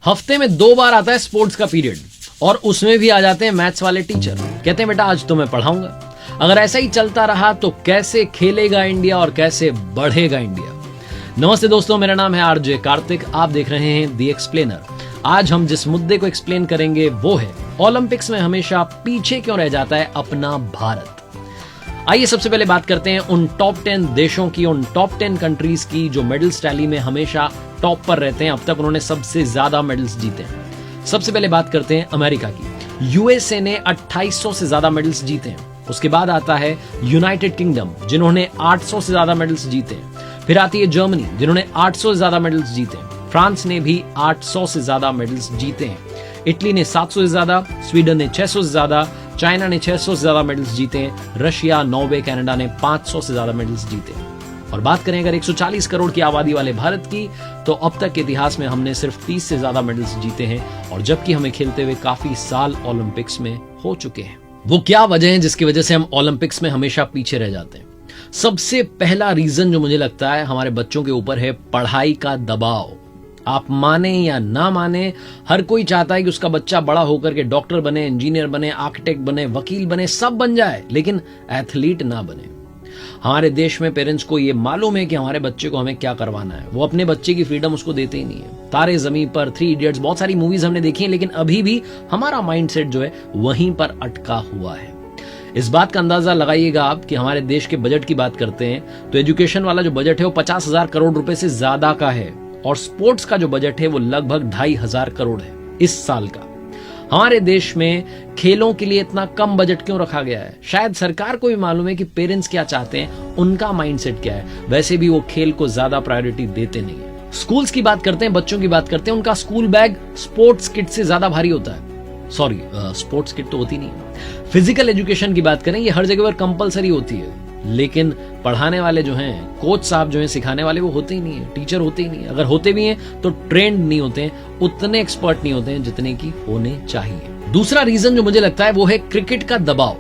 हफ्ते में 2 बार आता है स्पोर्ट्स का पीरियड और उसमें भी आ जाते हैं मैथ्स वाले टीचर। कहते हैं बेटा आज तो मैं पढ़ाऊंगा। अगर ऐसा ही चलता रहा तो कैसे खेलेगा इंडिया और कैसे बढ़ेगा इंडिया। नमस्ते दोस्तों, मेरा नाम है आरजे कार्तिक। आप देख रहे हैं दी एक्सप्लेनर। आज हम जिस मुद्दे को एक्सप्लेन करेंगे वो है ओलंपिक्स में हमेशा पीछे क्यों रह जाता है अपना भारत। आइए सबसे पहले बात करते हैं उन टॉप 10 देशों की, उन टॉप 10 कंट्रीज की जो मेडल्स टैली में हमेशा टॉप पर रहते हैं। अब तक उन्होंने सबसे ज्यादा मेडल्स जीते हैं। सबसे पहले बात करते हैं अमेरिका की। यूएसए ने 2800 से ज्यादा मेडल्स जीते हैं। उसके बाद आता है यूनाइटेड किंगडम, जिन्होंने 800 से ज्यादा मेडल्स जीते हैं। फिर आती है जर्मनी, जिन्होंने 800 से ज्यादा मेडल्स जीते हैं। फ्रांस ने भी 800 से ज्यादा मेडल्स जीते हैं। इटली ने 700 से ज्यादा, स्वीडन ने 600 से ज्यादा, चाइना ने 600 से ज्यादा मेडल्स जीते हैं। रशिया, नॉर्वे, कनाडा ने 500 से ज्यादा मेडल्स जीते हैं। और बात करें अगर 140 करोड़ की आबादी वाले भारत की, तो अब तक के इतिहास में हमने सिर्फ 30 से ज्यादा मेडल्स जीते हैं, और जबकि हमें खेलते हुए काफी साल ओलंपिक्स में हो चुके हैं। वो क्या वजह है जिसकी वजह से हम ओलंपिक्स में हमेशा पीछे रह जाते हैं? सबसे पहला रीजन जो मुझे लगता है हमारे बच्चों के ऊपर है पढ़ाई का दबाव। आप माने या ना माने, हर कोई चाहता है कि उसका बच्चा बड़ा होकर के डॉक्टर बने, इंजीनियर बने, आर्किटेक्ट बने, वकील बने, सब बन जाए, लेकिन एथलीट ना बने। हमारे देश में पेरेंट्स को ये मालूम है कि हमारे बच्चे को हमें क्या करवाना है। वो अपने बच्चे की फ्रीडम उसको देते ही नहीं है। तारे ज़मीन पर, 3 इडियट्स, बहुत सारी मूवीज हमने देखी हैं, लेकिन अभी भी हमारा माइंडसेट जो है वहीं पर अटका हुआ है। इस बात का अंदाजा लगाइएगा आप कि हमारे देश के बजट की बात करते हैं तो एजुकेशन वाला जो बजट है वो 50,000 करोड़ रुपए से ज्यादा का है, और स्पोर्ट्स का जो बजट है वो लगभग 2,500 करोड़ है इस साल का। हमारे देश में खेलों के लिए इतना कम बजट क्यों रखा गया है? शायद सरकार को भी मालूम है कि पेरेंट्स क्या चाहते हैं, उनका माइंडसेट क्या है। वैसे भी वो खेल को ज्यादा प्रायोरिटी देते नहीं है। स्कूल्स की बात करते हैं, बच्चों की बात करते हैं, उनका स्कूल बैग स्पोर्ट्स किट से ज्यादा भारी होता है। सॉरी, स्पोर्ट्स किट तो होती नहीं है। फिजिकल एजुकेशन की बात करें, ये हर जगह पर कंपलसरी होती है, लेकिन पढ़ाने वाले जो हैं, कोच साहब जो हैं, सिखाने वाले, वो होते ही नहीं है, टीचर होते ही नहीं है। अगर होते भी हैं तो ट्रेंड नहीं होते हैं, उतने एक्सपर्ट नहीं होते हैं जितने की होने चाहिए। दूसरा रीजन जो मुझे लगता है वो है क्रिकेट का दबाव।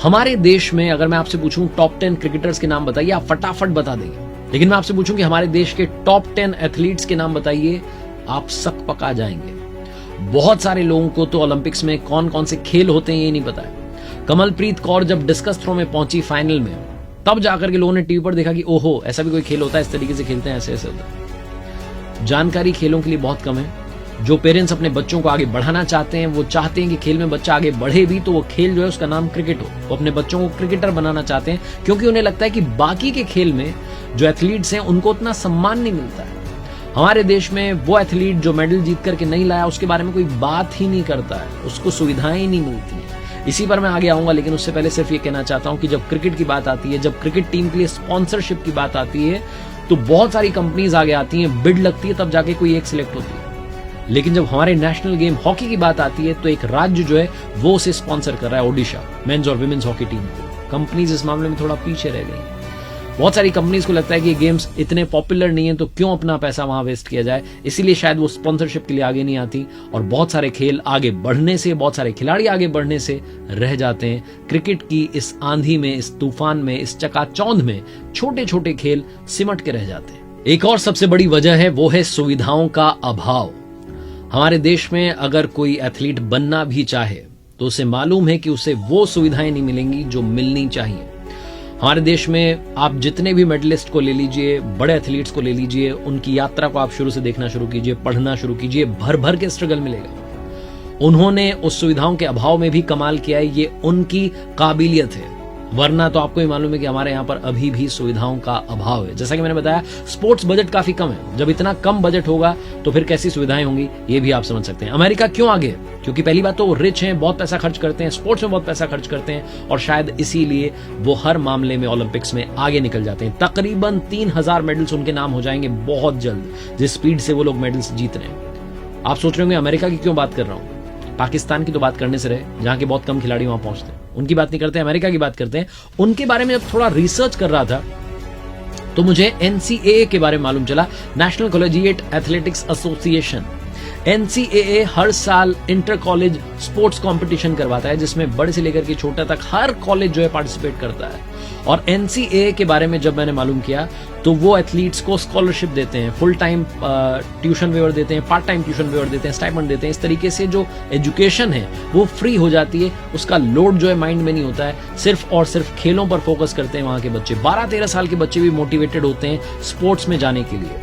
हमारे देश में अगर मैं आपसे पूछूं टॉप 10 क्रिकेटर्स के नाम बताइए, आप फटाफट बता देंगे। लेकिन मैं आपसे पूछूं कि हमारे देश के टॉप 10 एथलीट्स के नाम बताइए, आप सक पका जाएंगे। बहुत सारे लोगों को तो ओलंपिक्स में कौन कौन से खेल होते हैं ये नहीं पता है। कमलप्रीत कौर जब डिस्कस थ्रो में पहुंची फाइनल में, तब जाकर के लोगों ने टीवी पर देखा कि ओहो, ऐसा भी कोई खेल होता है, इस तरीके से खेलते हैं, ऐसे ऐसे होता है। जानकारी खेलों के लिए बहुत कम है। जो पेरेंट्स अपने बच्चों को आगे बढ़ाना चाहते हैं, वो चाहते हैं कि खेल में बच्चा आगे बढ़े भी, तो वो खेल जो है उसका नाम क्रिकेट हो। वो अपने बच्चों को क्रिकेटर बनाना चाहते हैं, क्योंकि उन्हें लगता है कि बाकी के खेल में जो एथलीट्स हैं उनको उतना सम्मान नहीं मिलता है। हमारे देश में वो एथलीट जो मेडल जीत करके नहीं लाया, उसके बारे में कोई बात ही नहीं करता है, उसको सुविधाएं ही नहीं मिलती है। इसी पर मैं आगे आऊंगा, लेकिन उससे पहले सिर्फ ये कहना चाहता हूं कि जब क्रिकेट की बात आती है, जब क्रिकेट टीम के लिए स्पॉन्सरशिप की बात आती है, तो बहुत सारी कंपनीज आगे आती हैं, बिड लगती है, तब जाके कोई एक सिलेक्ट होती है। लेकिन जब हमारे नेशनल गेम हॉकी की बात आती है, तो एक राज्य जो है वो उसे स्पॉन्सर कर रहा है, ओडिशा, मेंस और विमेंस हॉकी टीम को। कंपनीज इस मामले में थोड़ा पीछे रह गई। बहुत सारी कंपनीज को लगता है कि ये गेम्स इतने पॉपुलर नहीं है, तो क्यों अपना पैसा वहां वेस्ट किया जाए, इसीलिए शायद वो स्पॉन्सरशिप के लिए आगे नहीं आती, और बहुत सारे खेल आगे बढ़ने से, बहुत सारे खिलाड़ी आगे बढ़ने से रह जाते हैं। क्रिकेट की इस आंधी में, इस तूफान में, इस चकाचौंध में छोटे छोटे खेल सिमट के रह जाते हैं। एक और सबसे बड़ी वजह है वो है सुविधाओं का अभाव। हमारे देश में अगर कोई एथलीट बनना भी चाहे तो उसे मालूम है कि उसे वो सुविधाएं नहीं मिलेंगी जो मिलनी चाहिए। हमारे देश में आप जितने भी मेडलिस्ट को ले लीजिए, बड़े एथलीट्स को ले लीजिए, उनकी यात्रा को आप शुरू से देखना शुरू कीजिए, पढ़ना शुरू कीजिए, भर भर के स्ट्रगल मिलेगा। उन्होंने उस सुविधाओं के अभाव में भी कमाल किया है, ये उनकी काबिलियत है। वरना तो आपको ही मालूम है कि हमारे यहाँ पर अभी भी सुविधाओं का अभाव है। जैसा कि मैंने बताया, स्पोर्ट्स बजट काफी कम है। जब इतना कम बजट होगा तो फिर कैसी सुविधाएं होंगी, ये भी आप समझ सकते हैं। अमेरिका क्यों आगे है? क्योंकि पहली बात तो वो रिच हैं, बहुत पैसा खर्च करते हैं, स्पोर्ट्स में बहुत पैसा खर्च करते हैं, और शायद इसीलिए वो हर मामले में ओलंपिक्स में आगे निकल जाते हैं। तकरीबन 3,000 मेडल्स उनके नाम हो जाएंगे बहुत जल्द, जिस स्पीड से वो लोग मेडल्स जीत रहे हैं। आप सोच रहे होंगे अमेरिका की क्यों बात कर रहा हूं? पाकिस्तान की तो बात करने से रहे, जहां के बहुत कम खिलाड़ी वहां पहुंचते हैं, उनकी बात नहीं करते, अमेरिका की बात करते हैं। उनके बारे में जब थोड़ा रिसर्च कर रहा था तो मुझे एनसीएए के बारे में मालूम चला, National Collegiate Athletics Association. NCAA हर साल इंटर कॉलेज स्पोर्ट्स कंपटीशन करवाता है, जिसमें बड़े से लेकर के छोटा तक हर कॉलेज जो है पार्टिसिपेट करता है। और एनसीएए के बारे में जब मैंने मालूम किया तो वो एथलीट्स को स्कॉलरशिप देते हैं, फुल टाइम ट्यूशन वेवर देते हैं, पार्ट टाइम ट्यूशन वेवर देते हैं, स्टाइपेंड देते हैं। इस तरीके से जो एजुकेशन है वो फ्री हो जाती है, उसका लोड जो है माइंड में नहीं होता है, सिर्फ और सिर्फ खेलों पर फोकस करते हैं वहां के बच्चे। 12-13 साल के बच्चे भी मोटिवेटेड होते हैं स्पोर्ट्स में जाने के लिए,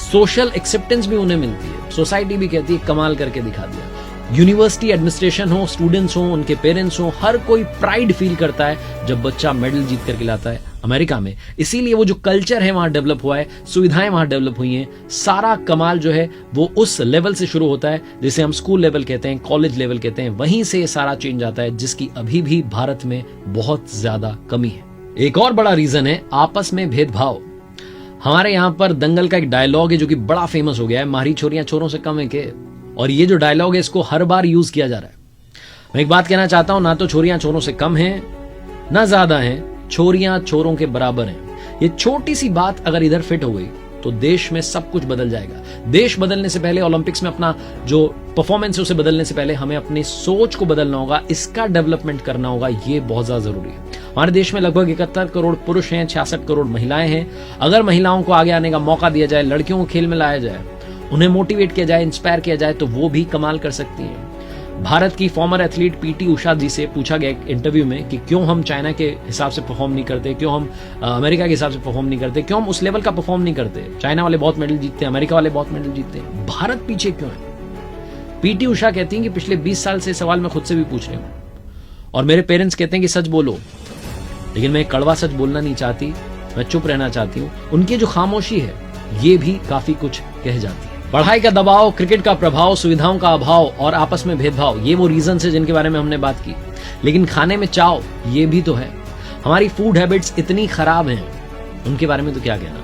सोशल एक्सेप्टेंस भी उन्हें मिलती है, सोसाइटी भी कहती है कमाल करके दिखा दिया। यूनिवर्सिटी एडमिनिस्ट्रेशन हो, स्टूडेंट्स हो, उनके पेरेंट्स हो, हर कोई प्राइड फील करता है जब बच्चा मेडल जीत करके लाता है अमेरिका में। इसीलिए वो जो कल्चर है वहां डेवलप हुआ है, सुविधाएं वहां डेवलप हुई हैं, सारा कमाल जो है वो उस लेवल से शुरू होता है जिसे हम स्कूल लेवल कहते हैं, कॉलेज लेवल कहते हैं। वहीं से सारा चेंज आता है जिसकी अभी भी भारत में बहुत ज्यादा कमी है। एक और बड़ा रीजन है आपस में भेदभाव। हमारे यहां पर दंगल का एक डायलॉग है जो कि बड़ा फेमस हो गया है, मारी छोरियां छोरों से कम है के। और ये जो डायलॉग है इसको हर बार यूज किया जा रहा है। मैं एक बात कहना चाहता हूं, ना तो छोरियां छोरों से कम हैं, ना ज्यादा हैं, छोरियां छोरों के बराबर हैं। ये छोटी सी बात अगर इधर फिट हो गई तो देश में सब कुछ बदल जाएगा। देश बदलने से पहले, ओलंपिक्स में अपना जो परफॉर्मेंस है उसे बदलने से पहले हमें अपनी सोच को बदलना होगा, इसका डेवलपमेंट करना होगा। ये बहुत ज्यादा जरूरी है। हमारे देश में लगभग 71 करोड़ पुरुष हैं, 66 करोड़ महिलाएं हैं। अगर महिलाओं को आगे आने का मौका दिया जाए, लड़कियों को खेल में लाया जाए, उन्हें मोटिवेट किया जाए, इंस्पायर किया जाए, तो वो भी कमाल कर सकती हैं। भारत की फॉर्मर एथलीट पीटी उषा जी से पूछा गया एक इंटरव्यू में कि क्यों हम चाइना के हिसाब से परफॉर्म नहीं करते, क्यों हम अमेरिका के हिसाब से परफॉर्म नहीं करते, क्यों हम उस लेवल का परफॉर्म नहीं करते। चाइना वाले बहुत मेडल जीतते हैं, अमेरिका वाले बहुत मेडल जीतते हैं, भारत पीछे क्यों है। पीटी उषा कहती हैं कि पिछले 20 साल से सवाल मैं खुद से भी पूछ रही हूं और मेरे पेरेंट्स कहते हैं कि सच बोलो, लेकिन मैं कड़वा सच बोलना नहीं चाहती, मैं चुप रहना चाहती हूं। उनकी जो खामोशी है ये भी काफी कुछ कह जाती है। पढ़ाई का दबाव, क्रिकेट का प्रभाव, सुविधाओं का अभाव और आपस में भेदभाव, ये वो रीजन है जिनके बारे में हमने बात की। लेकिन खाने में चाव, ये भी तो है। हमारी फूड हैबिट्स इतनी खराब हैं, उनके बारे में तो क्या कहना।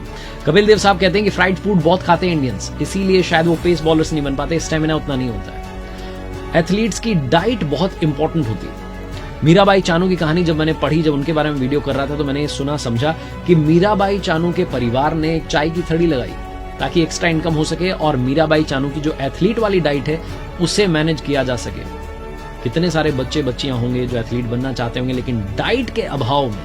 कपिल देव साहब कहते हैं कि फ्राइड फूड बहुत खाते हैं इंडियंस, इसीलिए शायद वो पेस बॉलर्स नहीं बन पाते, स्टेमिना उतना नहीं होता है। एथलीट्स की डाइट बहुत इंपॉर्टेंट होती है। मीराबाई चानू की कहानी जब मैंने पढ़ी, जब उनके बारे में वीडियो कर रहा था, तो मैंने सुना समझा कि मीराबाई चानू के परिवार ने एक चाय की थड़ी लगाई ताकि एक्स्ट्रा इनकम हो सके और मीराबाई चानू की जो एथलीट वाली डाइट है उसे मैनेज किया जा सके। कितने सारे बच्चे बच्चियां होंगे जो एथलीट बनना चाहते होंगे लेकिन डाइट के अभाव में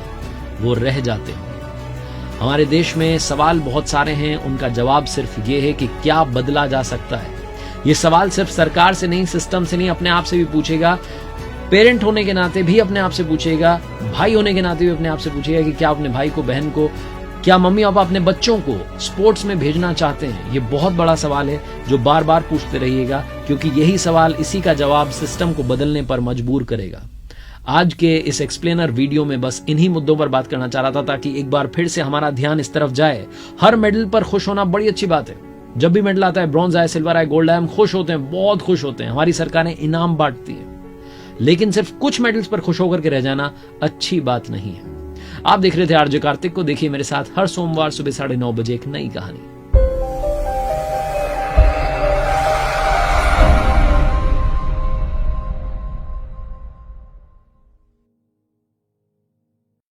वो रह जाते होंगे। हमारे देश में सवाल बहुत सारे हैं, उनका जवाब सिर्फ ये है कि क्या बदला जा सकता है। ये सवाल सिर्फ सरकार से नहीं, सिस्टम से नहीं, अपने आप से भी पूछेगा। पेरेंट होने के नाते भी अपने आप से पूछेगा, भाई होने के नाते भी अपने आप से पूछेगा कि क्या अपने भाई को, बहन को, क्या मम्मी पापा अपने बच्चों को स्पोर्ट्स में भेजना चाहते हैं। ये बहुत बड़ा सवाल है जो बार बार पूछते रहिएगा, क्योंकि यही सवाल, इसी का जवाब सिस्टम को बदलने पर मजबूर करेगा। आज के इस एक्सप्लेनर वीडियो में बस इन्हीं मुद्दों पर बात करना चाह रहा था ताकि एक बार फिर से हमारा ध्यान इस तरफ जाए। हर मेडल पर खुश होना बड़ी अच्छी बात है। जब भी मेडल आता है, ब्रॉन्ज आए, सिल्वर आए, गोल्ड आए, हम खुश होते हैं, बहुत खुश होते हैं। हमारी सरकारें इनाम बांटती है, लेकिन सिर्फ कुछ मेडल्स पर खुश होकर के रह जाना अच्छी बात नहीं है। आप देख रहे थे आरजे कार्तिक को। देखिए मेरे साथ हर सोमवार सुबह 9:30 बजे एक नई कहानी।